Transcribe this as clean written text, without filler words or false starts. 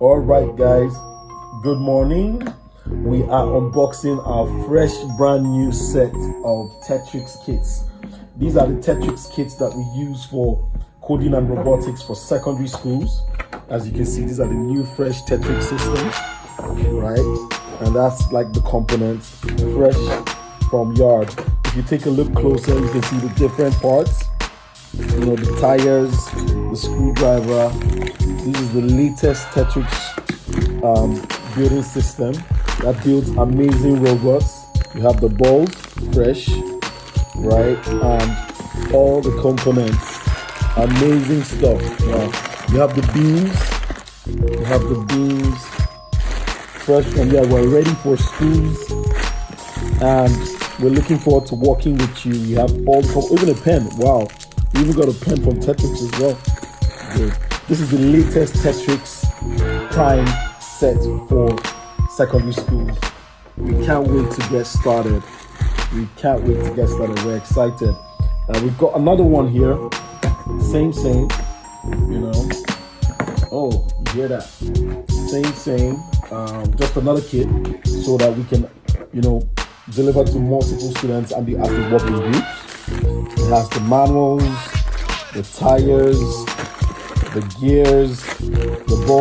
All right, guys, good morning. We are unboxing our fresh brand new set of Tetrix kits. These are the Tetrix kits that we use for coding and robotics for secondary schools. As you can see, these are the new fresh Tetrix systems, right? And that's like the components fresh from yard. If you take a look closer, you can see the different parts. You know, the tires, the screwdriver. This is the latest Tetrix building system that builds amazing robots. You have the balls, fresh, right? And all the components, amazing stuff. You have the beams, fresh from there. We're ready for schools, and we're looking forward to working with you. We have all, even a pen. Wow, we even got a pen from Tetrix as well. Good. This is the latest Tetrix Prime set for secondary schools. We can't wait to get started. We're excited. We've got another one here. Same, you know. Oh, you hear that? Same. Just another kit so that we can, deliver to multiple students and be asked to work in groups. It has the manuals, the tires, the gears, the ball.